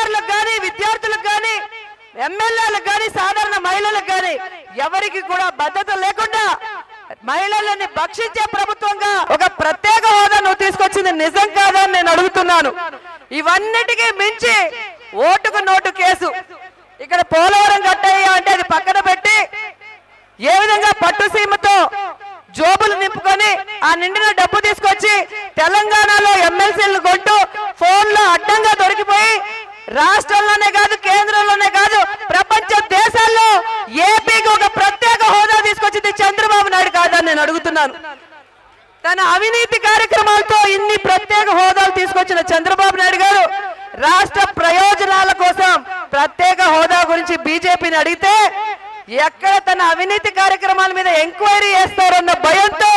అధికారులకు కానీ విద్యార్థులకు కానీ ఎమ్మెల్యేలకు కానీ సాధారణ మహిళలకు కానీ ఎవరికి కూడా భద్రత లేకుండా మహిళలని భక్షించే ప్రభుత్వంగా ఒక ప్రత్యేక హోదా నువ్వు తీసుకొచ్చింది నిజం కాదా అని నేను అడుగుతున్నాను. ఇవన్నిటికీ మించి ఓటుకు నోటు కేసు, ఇక్కడ పోలవరం కట్టయ్యా అంటే అది పక్కన పెట్టి ఏ విధంగా పట్టుసీమతో జోబులు నింపుకొని ఆ నిండిన డబ్బు తీసుకొచ్చి తెలంగాణలో ఎమ్మెల్సీలు కొంటూ ఫోన్లో అడ్డంగా దొరికిపోయి రాష్ట్రంలోనే కాదు కేంద్రంలోనే కాదు ప్రపంచ దేశాల్లో ఏపీకి ఒక ప్రత్యేక హోదా తీసుకొచ్చింది చంద్రబాబు నాయుడు కాదని నేను అడుగుతున్నాను. తన అవినీతి కార్యక్రమాలతో ఇన్ని ప్రత్యేక హోదాలు తీసుకొచ్చిన చంద్రబాబు నాయుడు గారు రాష్ట్ర ప్రయోజనాల కోసం ప్రత్యేక హోదా గురించి బీజేపీని అడిగితే ఎక్కడ తన అవినీతి కార్యక్రమాల మీద ఎంక్వైరీ చేస్తారన్న భయంతో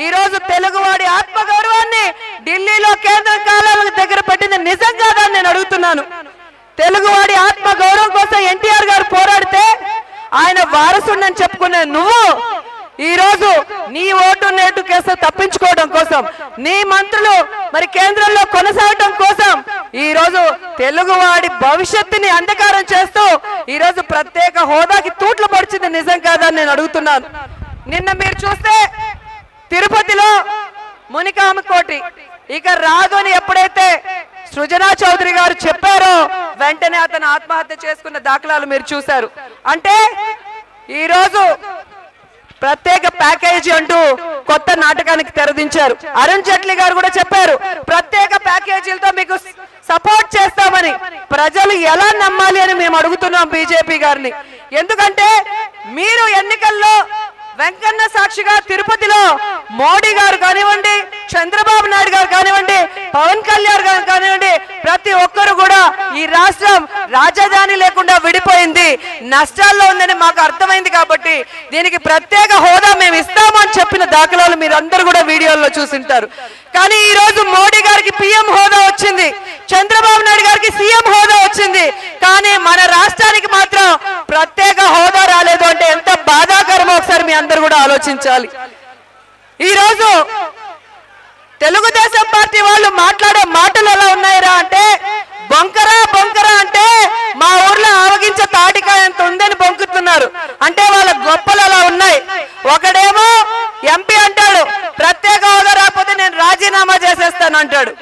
ఈ రోజు తెలుగువాడి ఆత్మగౌరవాన్ని ఢిల్లీలో కేంద్ర కార్యాలయాల దగ్గర పెట్టింది నిజం కాదని నేను అడుగుతున్నాను. తెలుగువాడి ఆత్మగౌరవం కోసం ఎన్టీఆర్ గారు పోరాడితే ఆయన వారసుడని చెప్పుకునే నువ్వు ఈ రోజు నీ ఓటు నేటు కేసు తప్పించుకోవడం కోసం, నీ మంత్రులు మరి కేంద్రంలో కొనసాగడం కోసం ఈ రోజు తెలుగువాడి భవిష్యత్తుని అంధకారం చేస్తూ ఈ రోజు ప్రత్యేక హోదాకి తూట్లు పడిచింది నిజం కాదని నేను అడుగుతున్నాను. నిన్న మీరు చూస్తే తిరుపతిలో మునికామకోటి ఇక రాదు అని ఎప్పుడైతే సృజనా చౌదరి గారు చెప్పారో వెంటనే అతను ఆత్మహత్య చేసుకున్న దాఖలాలు మీరు చూశారు. అంటే ఈ రోజు ప్రత్యేక ప్యాకేజీ అంటూ కొత్త నాటకానికి తెరదించారు. అరుణ్ జైట్లీ గారు కూడా చెప్పారు ప్రత్యేక ప్యాకేజీలతో మీకు సపోర్ట్ చేస్తామని. ప్రజలు ఎలా నమ్మాలి అని మేము అడుగుతున్నాం బీజేపీ గారిని. ఎందుకంటే మీరు ఎన్నికల్లో వెంకన్న సాక్షిగా తిరుపతిలో మోడీ గారు కానివ్వండి, చంద్రబాబు నాయుడు గారు కానివ్వండి, పవన్ కళ్యాణ్ గారు కానివ్వండి, ప్రతి ఒక్కరు కూడా ఈ రాష్ట్రం రాజధాని లేకుండా విడిపోయింది, నష్టాల్లో ఉందని మాకు అర్థమైంది కాబట్టి దీనికి ప్రత్యేక హోదా మేము ఇస్తామని చెప్పిన దాఖలాలు మీరందరూ కూడా వీడియోల్లో చూసింటారు. కానీ ఈ రోజు మోడీ గారికి పిఎం హోదా వచ్చింది, చంద్రబాబు నాయుడు గారికి సీఎం హోదా వచ్చింది, కానీ మన రాష్ట్రానికి మాత్రం ప్రత్యేక హోదా రాలేదు అంటే ఎంత బాధాకరమో ఒకసారి మీ అందరూ కూడా ఆలోచించాలి. ఈ రోజు తెలుగుదేశం పార్టీ వాళ్ళు మాట్లాడే మాటలు ఎలా ఉన్నాయిరా అంటే బొంకరా బొంకరా అంటే మా ఊర్లో ఆవగించ తాటికాయ ఎంత ఉందని బొంకుతున్నారు. అంటే వాళ్ళ గొప్పలు అలా ఉన్నాయి. ఒకడేమో ఎంపీ అంటాడు ప్రత్యేక హోదా రాకపోతే నేను రాజీనామా చేసేస్తాను అంటాడు.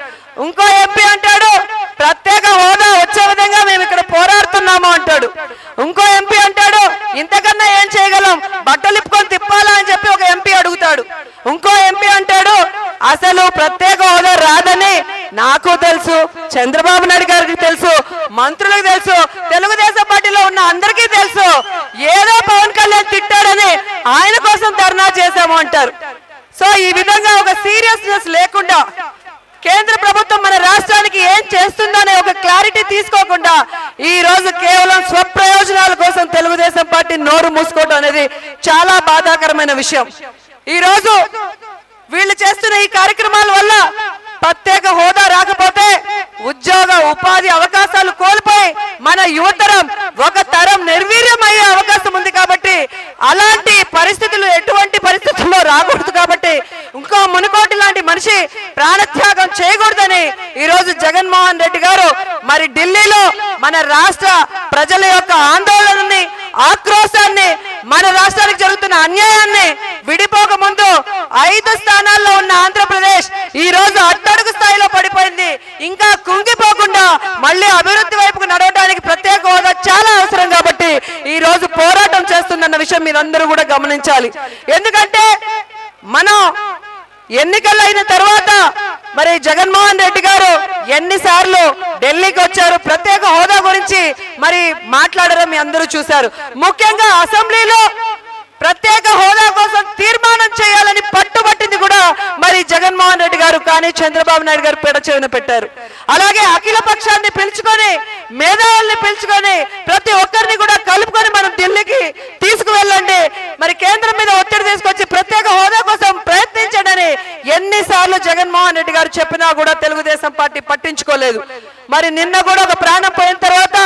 ఇంకో ఎంపీ అంటాడు ప్రత్యేక హోదా వచ్చే విధంగా మేము ఇక్కడ పోరాడుతున్నాము అంటాడు. ఇంకో ఎంపీ అంటాడు ఇంతకన్నా ఏం చేయగలం, బట్టలు ఇప్పుకొని తిప్పాలా అని చెప్పి ఒక ఎంపీ అడుగుతాడు. ఇంకో ఎంపీ అంటాడు అసలు ప్రత్యేక హోదా రాదని నాకు తెలుసు, చంద్రబాబు నాయుడు గారికి తెలుసు, మంత్రులకు తెలుసు, తెలుగుదేశం పార్టీలో ఉన్న అందరికీ తెలుసు, ఏదో పవన్ కళ్యాణ్ తిట్టాడని ఆయన కోసం ధర్నా చేశాము అంటారు. సో ఈ విధంగా ఒక సీరియస్నెస్ లేకుండా కేంద్ర ప్రభుత్వం మన రాష్ట్రానికి ఏం చేస్తుందనే ఒక క్లారిటీ తీసుకోకుండా ఈ రోజు కేవలం స్వప్రయోజనాల కోసం తెలుగుదేశం పార్టీ నోరు మూసుకోవడం అనేది చాలా బాధాకరమైన విషయం. ఈ రోజు వీళ్ళు చేస్తున్న ఈ కార్యక్రమాల వల్ల ప్రత్యేక హోదా రాకపోతే ఉద్యోగ ఉపాధి అవకాశాలు కోల్పోయి మన యువతరం ఒక తరం నిర్వీర్యమయ్యే అవకాశం ఉంది. కాబట్టి అలాంటి పరిస్థితులు ఎటువంటి పరిస్థితుల్లో రాకూడదు. కాబట్టి ఇంకో మునుకోటి లాంటి మనిషి ప్రాణత్యాగం చేయకూడదని ఈ రోజు జగన్మోహన్ రెడ్డి గారు మరి ఢిల్లీలో మన రాష్ట్ర ప్రజల యొక్క ఆందోళనని, ఆక్రోశాన్ని, మన రాష్ట్రానికి జరుగుతున్న అన్యాయాన్ని విడిపోక ముందు 5 స్థానాల్లో ఉన్న ఆంధ్రప్రదేశ్ ఈ రోజు అట్టడుగు స్థాయిలో పడిపోయింది. ఇంకా కుంగిపోకుండా మళ్ళీ అభివృద్ధి వైపుకు నడవడానికి ప్రత్యేక హోదా చాలా అవసరం. కాబట్టి ఈ రోజు పోరాటం చేస్తుందన్న విషయం మీరందరూ కూడా గమనించాలి. ఎందుకంటే మనం ఎన్నికలు అయిన తర్వాత మరి జగన్మోహన్ రెడ్డి గారు ఎన్నిసార్లు ఢిల్లీకి వచ్చారు, ప్రత్యేక హోదా గురించి మరి మాట్లాడడం మీ అందరూ చూశారు. ముఖ్యంగా అసెంబ్లీలో ప్రత్యేక హోదా కోసం తీర్మానం చేయాలని పట్టుబట్టింది కూడా మరి జగన్మోహన్ రెడ్డి గారు కానీ చంద్రబాబు నాయుడు గారు పెడచెవిన పెట్టారు. అలాగే అఖిల పక్షాన్ని పిలుచుకొని, మేధావుల్ని పిలుచుకొని ప్రతి ఒక్కరిని కూడా కలుపుకొని మనం ఢిల్లీకి తీసుకువెళ్ళండి, మరి కేంద్రం మీద ఒత్తిడి తీసుకొచ్చి ప్రత్యేక హోదా కోసం ప్రయత్నించండి ఎన్నిసార్లు జగన్మోహన్ రెడ్డి గారు చెప్పినా కూడా తెలుగుదేశం పార్టీ పట్టించుకోలేదు. మరి నిన్న కూడా ఒక ప్రాణం పోయిన తర్వాత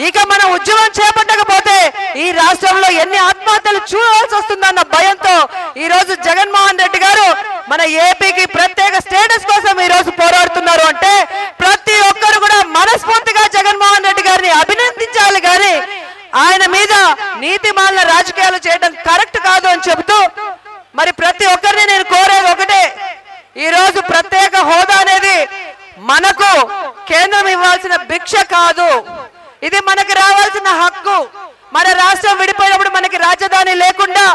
ఇక మనం ఉద్యమం చేపట్టకపోతే ఈ రాష్ట్రంలో ఎన్ని ఆత్మహత్యలు చూడాల్సి వస్తుందన్న భయంతో ఈ రోజు జగన్మోహన్ రెడ్డి గారు మన ఏపీకి ప్రత్యేక స్టేటస్ కోసం ఈ రోజు పోరాడుతున్నారు. అంటే ప్రతి ఒక్కరు కూడా మనస్ఫూర్తిగా జగన్మోహన్ రెడ్డి నీతి మాలిన రాజకీయాలు చేయడం కరెక్ట్ కాదు అని చెబుతూ మరి ప్రతి ఒక్కరిని నేను కోరేది ఒకటే, ఈ రోజు ప్రత్యేక హోదా అనేది మనకు కేంద్రం ఇవ్వాల్సిన భిక్ష కాదు, ఇది మనకి రావాల్సిన హక్కు. మన రాష్ట్రం విడిపోయినప్పుడు మనకి రాజధాని లేకుండా,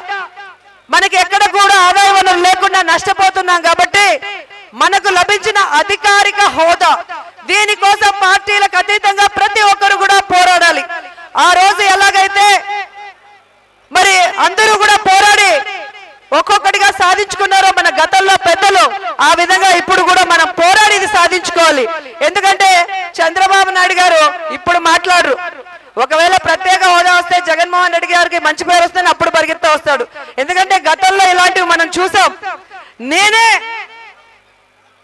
మనకి ఎక్కడ కూడా ఆదాయ వనరులు లేకుండా నష్టపోతున్నాం. కాబట్టి మనకు లభించిన అధికారిక హోదా, దీనికోసం పార్టీలకు అతీతంగా ప్రతి ఒక్కరు కూడా పోరాడాలి. ఆ రోజు ఎలాగైతే మరి అందరూ కూడా పోరాడి ఒక్కొక్కటిగా సాధించుకున్నారో మన గతంలో పెద్దలు, ఆ విధంగా ఇప్పుడు కూడా మనం పోరాడి ఇది సాధించుకోవాలి. ఎందుకంటే చంద్రబాబు నాయుడు గారు ఇప్పుడు మాట్లాడరు. ఒకవేళ ప్రత్యేక హోదా వస్తే జగన్మోహన్ రెడ్డి గారికి మంచి పేరు వస్తే అప్పుడు పరిగెత్తా వస్తాడు. ఎందుకంటే గతంలో ఇలాంటివి మనం చూసాం. నేనే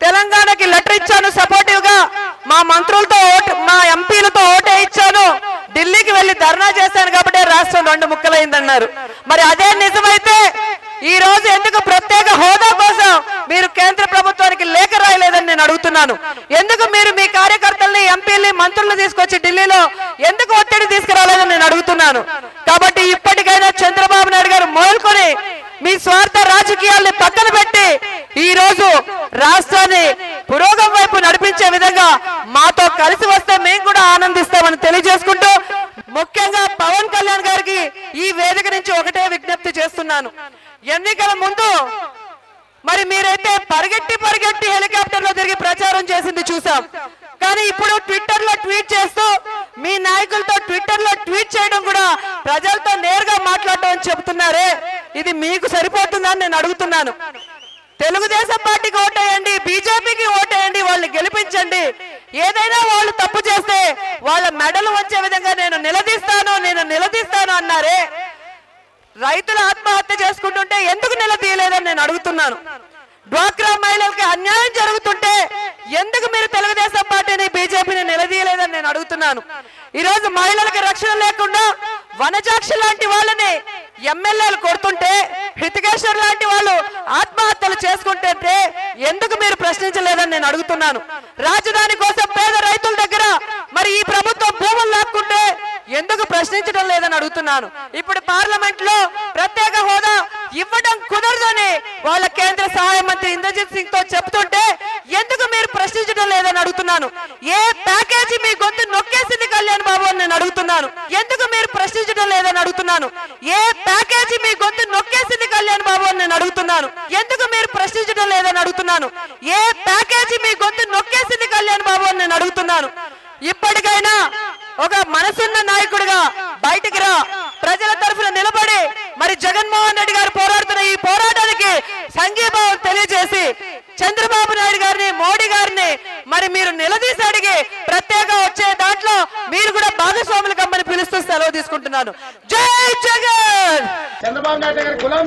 తెలంగాణకి లెటర్ ఇచ్చాను సపోర్టివ్ గా, మా మంత్రులతో మా ఎంపీలతో ఓటే ఇచ్చాను, ఢిల్లీకి వెళ్లి ధర్నా చేశాను కాబట్టి రాష్ట్రం 2 ముక్కలైందన్నారు. మరి అదే నిజమైతే ఈ రోజు ఎందుకు ప్రత్యేక హోదా కోసం మీరు కేంద్ర ప్రభుత్వానికి లేఖ రాయలేదని నేను అడుగుతున్నాను. ఎందుకు మీరు మీ కార్యకర్తల్ని ఎంపీల్ని మంత్రులను తీసుకొచ్చి ఢిల్లీలో ఎందుకు ఒత్తిడి తీసుకురాలేదని నేను అడుగుతున్నాను. కాబట్టి ఇప్పటికైనా చంద్రబాబు నాయుడు గారు మేల్కొని మీ స్వార్థ రాజకీయాల్ని పక్కన పెట్టి ఈ రోజు రాష్ట్రాన్ని పురోగతి వైపు నడిపించే విధంగా మాతో కలిసి వస్తే మేము కూడా ఆనందిస్తామని తెలియజేసుకుంటూ, ముఖ్యంగా పవన్ కళ్యాణ్ గారికి ఈ వేదిక నుంచి ఒకటే విజ్ఞప్తి చేస్తున్నాను. ఎన్నికల ముందు మరి మీరైతే పరిగెట్టి హెలికాప్టర్ లో తిరిగి ప్రచారం చేసింది చూసాం. కానీ ఇప్పుడు ట్విట్టర్ లో ట్వీట్ చేస్తూ మీ నాయకులతో ట్విట్టర్ లో ట్వీట్ చేయడం కూడా ప్రజలతో నేరుగా మాట్లాడటం అని చెబుతున్నారే, ఇది మీకు సరిపోతుందని నేను అడుగుతున్నాను. తెలుగుదేశం పార్టీకి ఓటేయండి, బీజేపీకి ఓటేయండి, వాళ్ళని గెలిపించండి. ఏదైనా వాళ్ళు తప్పు చేస్తే వాళ్ళ మెడలు వచ్చే విధంగా నేను నిలదీస్తాను అన్నారే, రైతులు ఆత్మహత్య చేసుకుంటుంటే ఎందుకు నిలదీయలేదని నేను అడుగుతున్నాను. డ్వాక్రా మహిళలకి అన్యాయం జరుగుతుంటే ఎందుకు మీరు తెలుగుదేశం పార్టీని బీజేపీని నిలదీయలేదని నేను అడుగుతున్నాను. ఈ రోజు మహిళలకి రక్షణ లేకుండా వనజాక్షి లాంటి వాళ్ళని ఎమ్మెల్యేలు కొడుతుంటే, హృతికేశ్వర్ లాంటి వాళ్ళు ఆత్మహత్యలు చేసుకుంటే ఎందుకు మీరు ప్రశ్నించలేదని నేను అడుగుతున్నాను. రాజధాని కోసం పేద రైతుల దగ్గర మరి ఈ ప్రభుత్వం భూములు లాక్కుంటే ఎందుకు ప్రశ్నించడం లేదని అడుగుతున్నాను. ఇప్పుడు పార్లమెంట్ లో ప్రత్యేక హోదా ఇవ్వడం కుదరదని వాళ్ళ కేంద్ర సహాయ మంత్రి ఇంద్రజిత్ సింగ్ తో చెప్తుంటే ఎందుకు మీరు ప్రశ్నించడం లేదని అడుగుతున్నాను. ఏ ప్యాకేజీ మీ గొంతు నొక్కేసింది కళ్యాణ్ బాబు అని నేను అడుగుతున్నాను. ఎందుకు మీరు ప్రశ్నించడం లేదని అడుగుతున్నాను. ఏ ప్యాకేజీ మీ గొంతు నొక్కేసింది కళ్యాణ్ బాబు అని నేను అడుగుతున్నాను. ఎందుకు మీరు ప్రశ్నించడం లేదని అడుగుతున్నాను. ఏ ప్యాకేజీ మీ గొంతు నొక్కేసింది కళ్యాణ్ బాబు అని నేను అడుగుతున్నాను. ఇప్పటికైనా ఒక మనసున్న నాయకుడిగా బయటికి రా, ప్రజల తరఫున నిలబడి మరి జగన్మోహన్ రెడ్డి గారు పోరాడుతున్న ఈ పోరాటానికి సంఘీభావం తెలియజేసి చంద్రబాబు నాయుడు గారిని, మోడీ గారిని మరి మీరు నిలదీసి అడిగి ప్రత్యేక వచ్చే దాంట్లో మీరు కూడా భాగస్వాములు కమ్మని పిలుస్తూ సెలవు తీసుకుంటున్నాను. జై జగన్. చంద్రబాబు నాయుడు గారి గులాం